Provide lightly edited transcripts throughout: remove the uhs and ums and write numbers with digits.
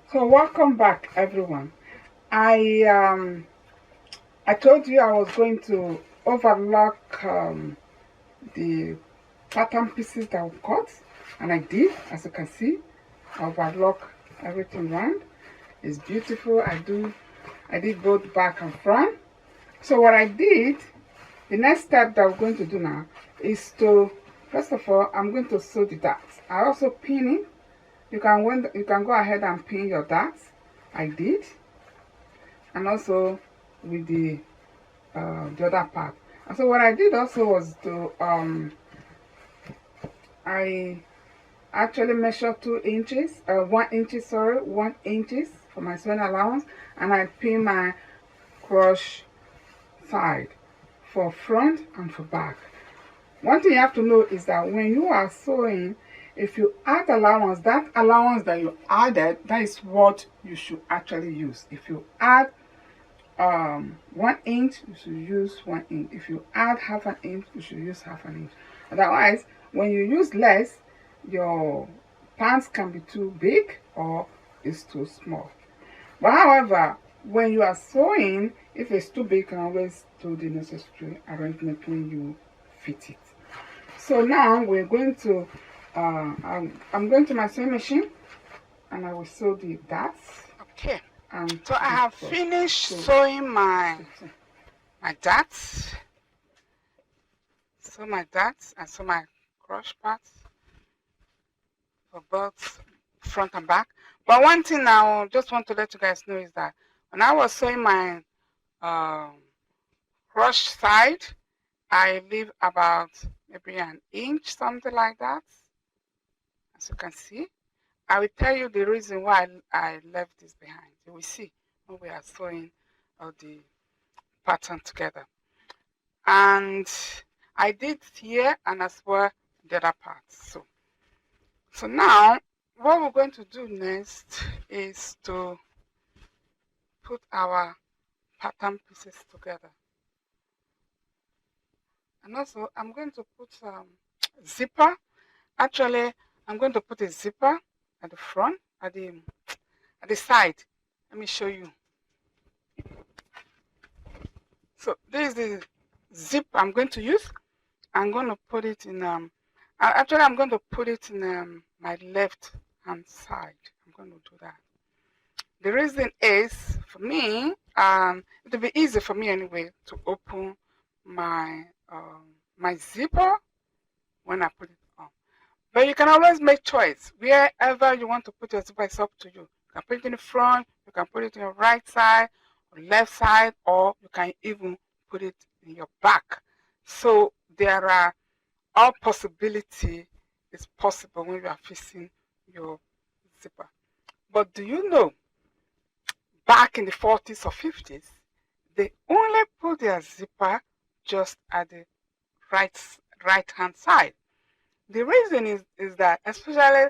So welcome back, everyone. I I told you I was going to overlock the pattern pieces that we cut, and I did. As you can see, I overlock everything round. It's beautiful. I did both back and front. So what I did, the next step that we're going to do now is to, first of all, I'm going to sew the darts. I also pin it. You can go ahead and pin your darts. I did. And also with the other part. And so what I did also was to I actually measured 2 inches, 1 inch, sorry, 1 inches for my sewing allowance, and I pin my cross side for front and for back. One thing you have to know is that when you are sewing, if you add allowance, that allowance that you added, that is what you should actually use. If you add 1 inch, you should use 1 inch. If you add half an inch, you should use half an inch. Otherwise, when you use less, your pants can be too big or it's too small. But however, when you are sewing, if it's too big, you can always do the necessary arrangement when you fit it. So now we're going to I'm going to my sewing machine and I will sew the darts. Okay. So I have finished sewing my darts. Sew my darts and sew my cross parts for both front and back. But one thing I just want to let you guys know is that when I was sewing my cross side, I leave about maybe an inch, something like that. As you can see, I will tell you the reason why I left this behind. You will see when we are sewing all the pattern together. And I did here and as well the other parts. So now what we're going to do next is to put our pattern pieces together. And also I'm going to put zipper. Actually, I'm going to put a zipper at the front, at the side. Let me show you. So this is the zip I'm going to use. I'm going to put it in actually I'm going to put it in my left hand side. I'm going to do that. The reason is, for me, it'll be easy for me anyway to open my my zipper when I put it on. But you can always make choice. Wherever you want to put your zipper, it's up to you. You can put it in the front, you can put it in your right side, or left side, or you can even put it in your back. So there are all possibility is possible when you are fixing your zipper. But do you know, back in the 40s or 50s, they only put their zipper just at the right hand side. The reason is that, especially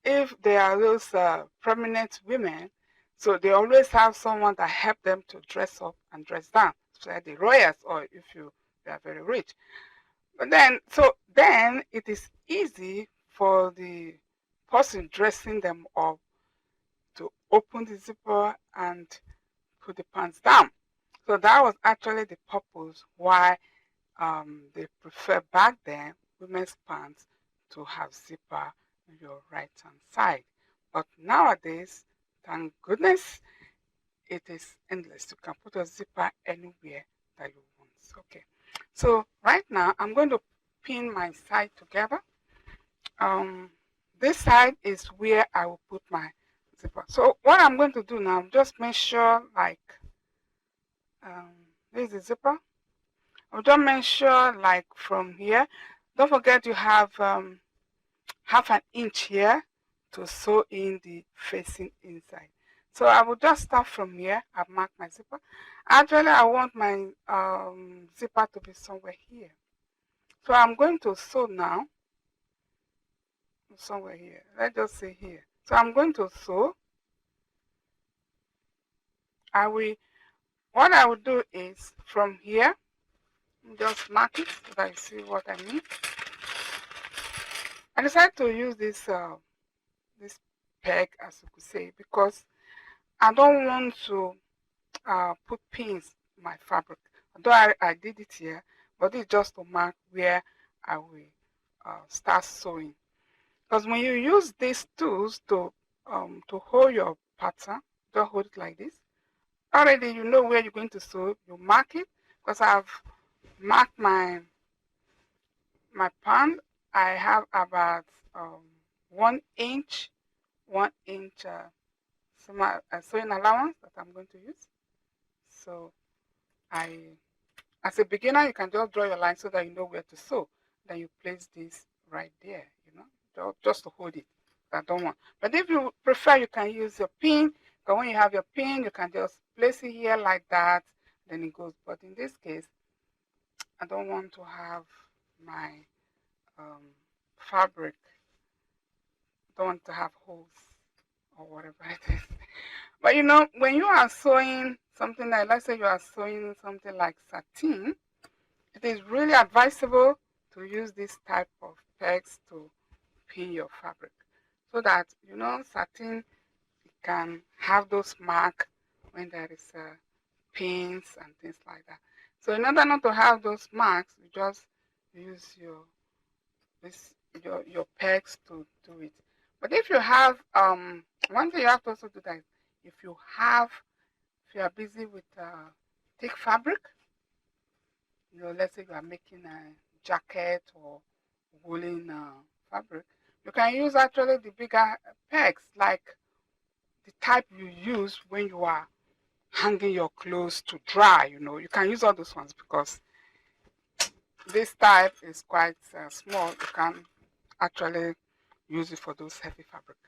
if they are those prominent women, so they always have someone that help them to dress up and dress down, especially the royals, or if they are very rich. But then it is easy for the person dressing them up to open the zipper and put the pants down. So that was actually the purpose why they prefer back then women's pants to have zipper on your right hand side. But nowadays, thank goodness, it is endless. You can put a zipper anywhere that you want. Okay. So right now I'm going to pin my side together. This side is where I will put my zipper. So what I'm going to do now, just make sure like this is the zipper. I'll just make sure like from here. Don't forget you have half an inch here to sew in the facing inside. So I will just start from here. I've marked my zipper. Actually, I want my zipper to be somewhere here. So I'm going to sew now. Somewhere here. Let's just say here. So I'm going to sew. What I will do is from here, just mark it so that you see what I mean. I decided to use this peg, as you could say, because I don't want to put pins in my fabric. Although I did it here, but it's just to mark where I will start sewing. Because when you use these tools to hold your pattern, don't hold it like this. Already you know where you're going to sew. You mark it, because I've marked my pant. I have about 1 inch, 1 inch sewing allowance that I'm going to use. So as a beginner, you can just draw your line so that you know where to sew. Then you place this right there, just to hold it. I don't want. But if you prefer, you can use your pin. But when you have your pin, you can just place it here like that. Then it goes. But in this case, I don't want to have my fabric. Don't want to have holes or whatever it is. But when you are sewing something like, let's say you are sewing something like satin, it is really advisable to use this type of pegs to pin your fabric, so that satin can have those marks when there is pins and things like that. So in order not to have those marks, you just use your pegs to do it. But if you have one thing you have to also do that, if you are busy with thick fabric, let's say you are making a jacket or woolen fabric, you can use actually the bigger pegs, like the type you use when you are hanging your clothes to dry. You can use all those ones, because this type is quite small. You can actually use it for those heavy fabric.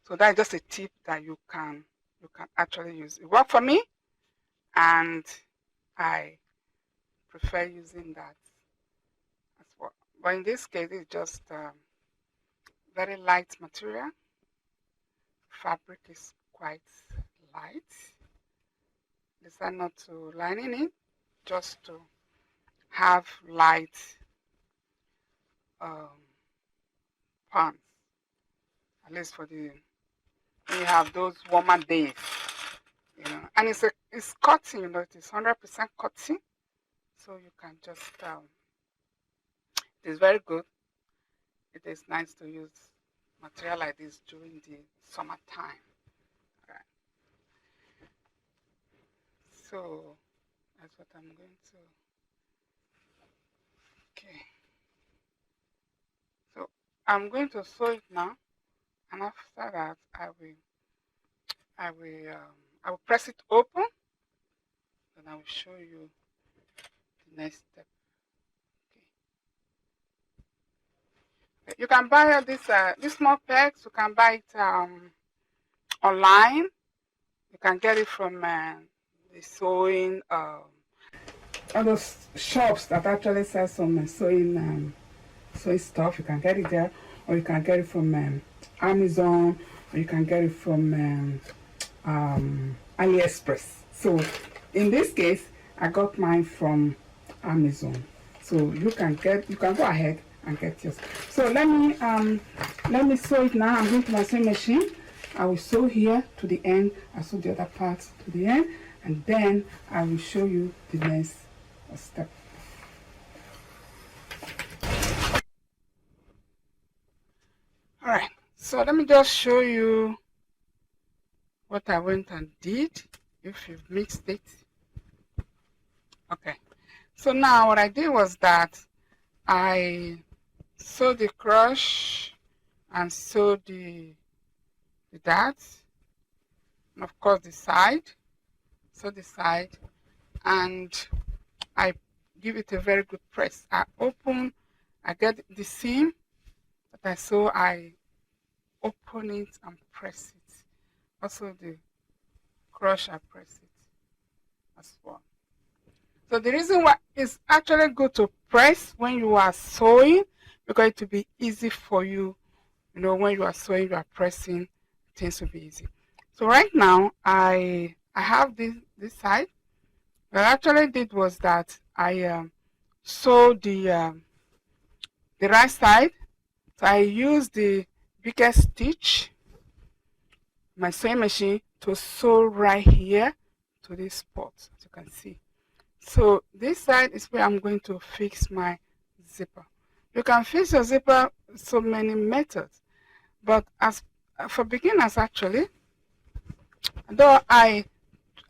So that's just a tip that you can actually use. It worked for me, and I prefer using that as well. But in this case, it's just very light material. Fabric is quite light. Decide not to line in it, just to have light pants, at least for when you have those warmer days. And it's cotton. It is 100% cotton, so you can just it is very good. It is nice to use material like this during the summertime. Right. So that's what I'm going to. Okay. So I'm going to sew it now, and after that I will press it open, and I will show you the next step. Okay. You can buy these small pegs. You can buy it online. You can get it from the sewing all those shops that actually sell some sewing stuff. You can get it there, or you can get it from Amazon, or you can get it from AliExpress. So in this case, I got mine from Amazon. So you can go ahead and get yours. So let me sew it now. I'm going to my sewing machine. I will sew here to the end. I sew the other parts to the end, and then I will show you the next step. All right, so let me just show you what I went and did, if you've mixed it. Okay, so now what I did was that I sewed the crush and sewed the darts, and of course the side. So the side, and I give it a very good press. I get the seam that I sew, I open it and press it. Also the crush, I press it as well. So the reason why it's actually good to press when you are sewing, because it will be easy for you. When you are sewing, you are pressing, things will be easy. So right now I have this side. What I actually did was that I sewed the right side. So I used the biggest stitch, my sewing machine, to sew right here to this spot, as you can see. So this side is where I'm going to fix my zipper. You can fix your zipper so many methods, but as for beginners, actually, though I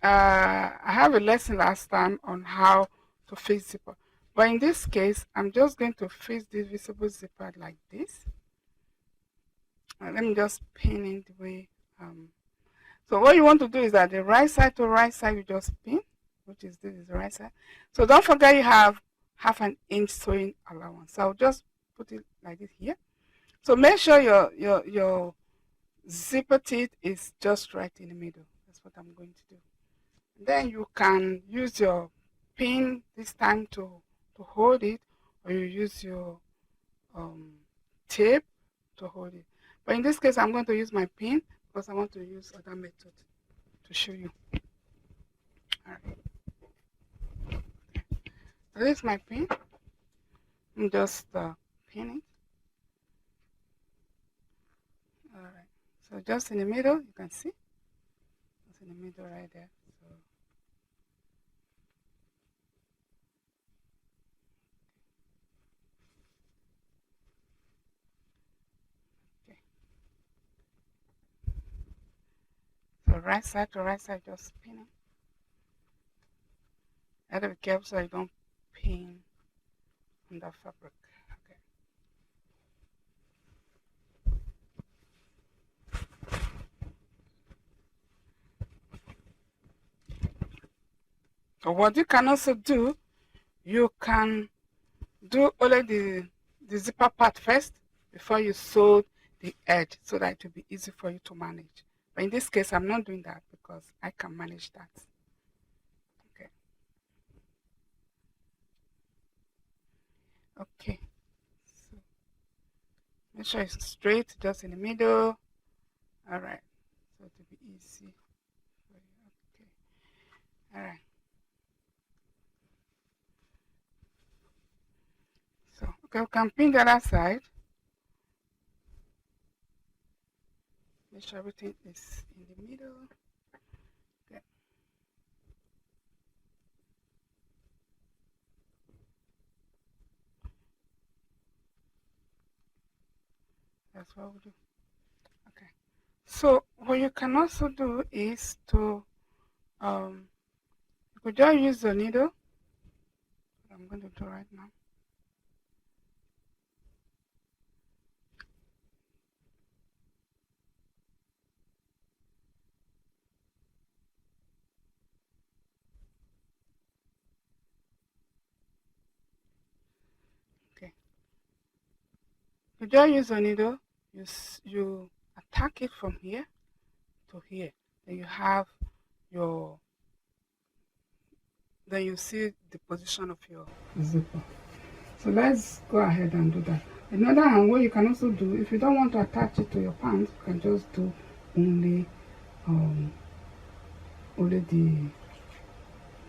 have a lesson last time on how to fix zipper, but in this case I'm just going to fix this visible zipper like this. Let me just pin it the way so what you want to do is that the right side to right side you just pin, which is this is the right side. So don't forget you have half an inch sewing allowance. So I'll just put it like this here. So make sure your zipper teeth is just right in the middle. That's what I'm going to do. Then you can use your pin this time to hold it, or you use your tape to hold it. But in this case, I'm going to use my pin because I want to use other method to show you. All right. So this is my pin. I'm just pinning. All right. So just in the middle, you can see. It's in the middle right there. So okay. So right side to right side, just pinning. You have to be careful so you don't pin on the fabric. Okay. So what you can also do, you can do only the zipper part first before you sew the edge so that it will be easy for you to manage. But in this case, I'm not doing that because I can manage that. Okay. Okay. So make sure it's straight, just in the middle. All right. So it will be easy for you. Okay. All right. So okay, we can pin the other side. Make sure everything is in the middle. Okay. That's what we do. Okay. So what you can also do is to you could just use the needle. I'm going to do right now. Okay. You just use the needle. You attack it from here to here. Then you have your. Then you see the position of your zipper. So let's go ahead and do that. Another hand, what you can also do, if you don't want to attach it to your pants, you can just do only um, only the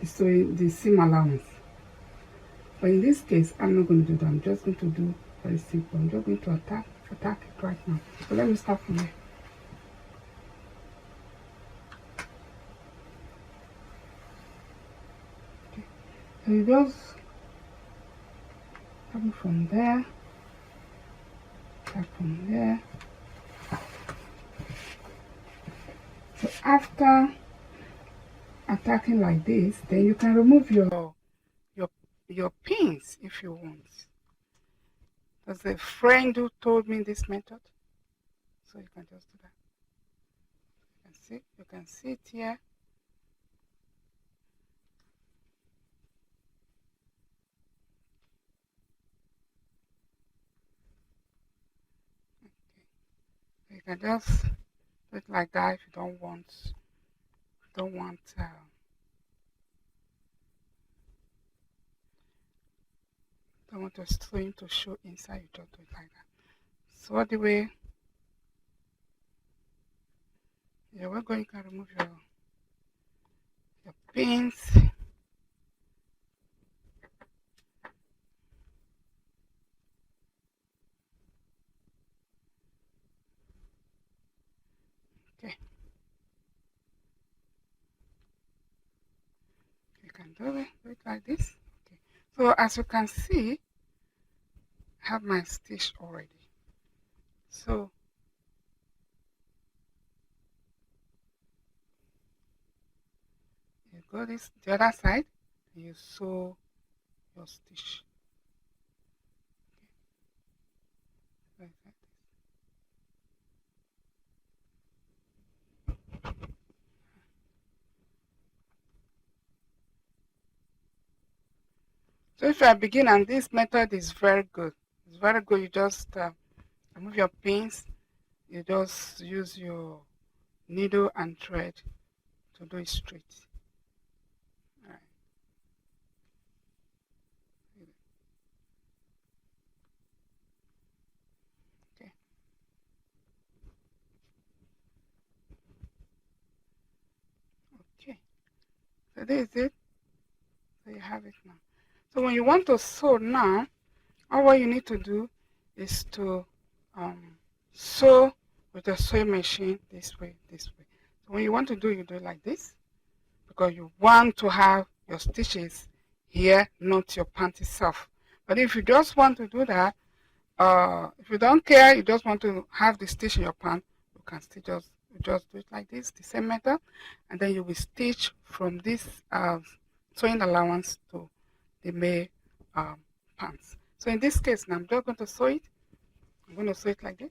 seam allowance. But in this case, I'm not going to do that. I'm just going to do very simple. I'm just going to attack it right now. So let me start from here. Okay. So you just come from there, start from there. So after attacking like this, then you can remove your pins if you want. There's a friend who told me this method, so you can just do that. You can see it here. Okay. You can just do it like that if you don't want the string to show inside. You just do it like that. So the way we're going to remove your pins. Okay. do it like this. Okay. So as you can see, I have my stitch already. So you go the other side, you sew your stitch. Okay. Like that. So if you are a beginner, this method is very good. It's very good. You just remove your pins. You just use your needle and thread to do it straight. All right. Okay. Okay. So this is it. So you have it now. So when you want to sew now, all what you need to do is to sew with a sewing machine this way, this way. So when you want to do, you do it like this because you want to have your stitches here, not your pant itself. But if you just want to do that, if you don't care, you just want to have the stitch in your pant, you can still just do it like this, the same method, and then you will stitch from this sewing allowance to the main pants. So in this case, now I'm just going to sew it. I'm going to sew it like this.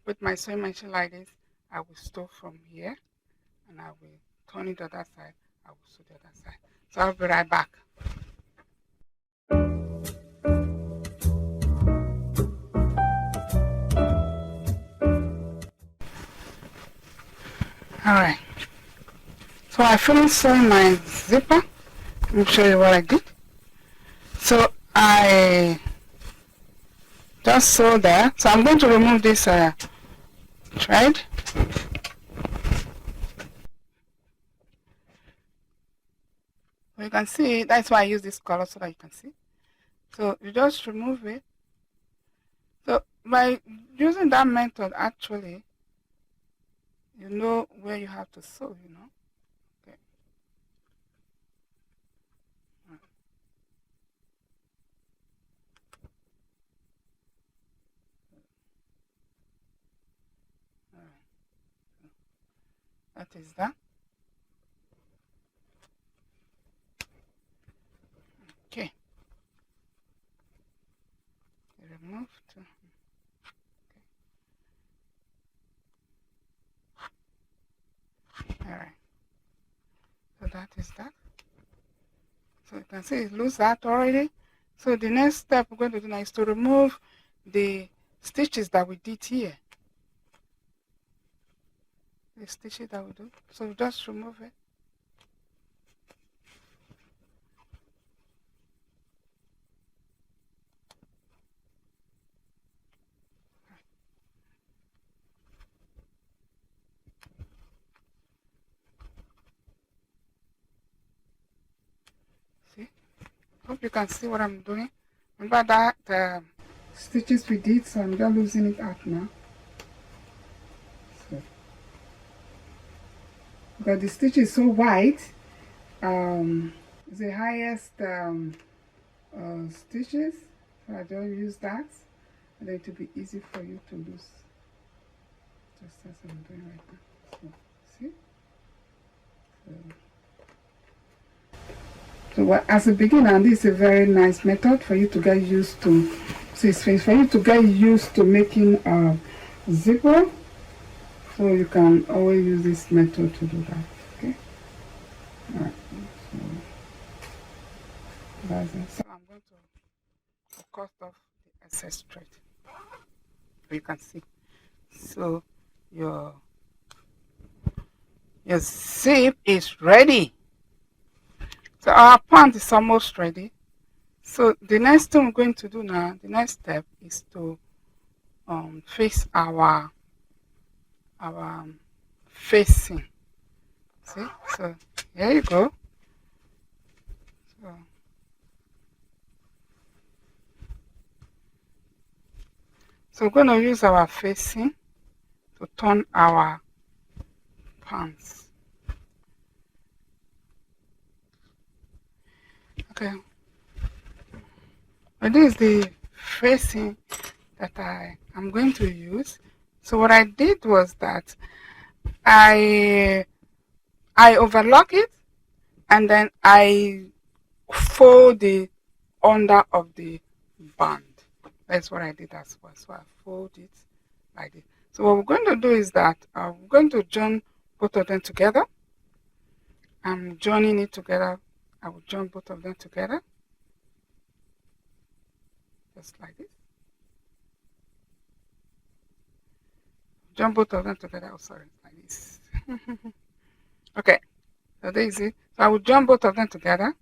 With my sewing machine like this, I will sew from here, and I will turn it the other side. I will sew the other side. So I'll be right back. Alright, so I finished sewing my zipper. Let me show you what I did. So I just sew there. So I'm going to remove this thread. So you can see, that's why I use this color so that you can see. So you just remove it. So by using that method, actually, you know where you have to sew, you know. Okay. All right. That is that. Okay. Remove. Okay. All right. So that is that. So you can see it lose that already. So the next step we're going to do now is to remove the stitches that we did here. The stitches that we do. So just remove it. See? Hope you can see what I'm doing. Remember that stitches we did, so I'm just losing it out now. So, because the stitch is so wide, it's the highest stitches, so I just use that, and then it will be easy for you to lose. Just as I'm doing right now. So, see? So as a beginner, this is a very nice method for you to get used to. So it's for you to get used to making a zipper. So you can always use this method to do that. Okay. All right. So that's it. So I'm going to cut off the excess thread. You can see. So your zip is ready. So our pant is almost ready. So the next thing we're going to do now, the next step is to face our facing. See? So here you go. So we're going to use our facing to turn our pants. Okay, and this is the facing that I am going to use. So what I did was that I overlock it, and then I fold the under of the band. That's what I did as well. So I fold it like this. So what we're going to do is that we're going to join both of them together. I'm joining it together. I will join both of them together, just like this. Join both of them together. Oh, sorry, like this. Okay, so there is it. So I will join both of them together,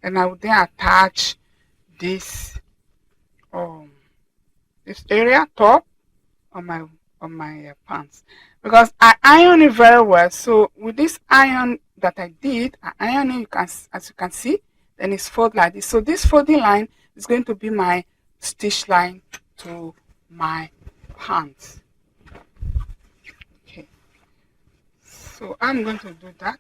and I will then attach this um this area top on my pants, because I iron it very well. So with this iron that I did, I iron it. As you can see, then it's fold like this. So this folding line is going to be my stitch line to my pants. Okay, so I'm going to do that.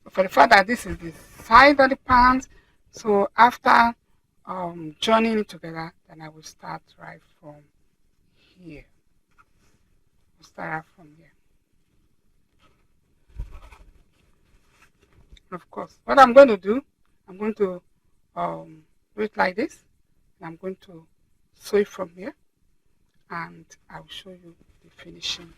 For the fact that this is the side of the pants, so after joining it together, then I will start right from here. Start out from here. And of course, what I'm going to do, I'm going to do it like this, and I'm going to sew it from here, and I'll show you the finishing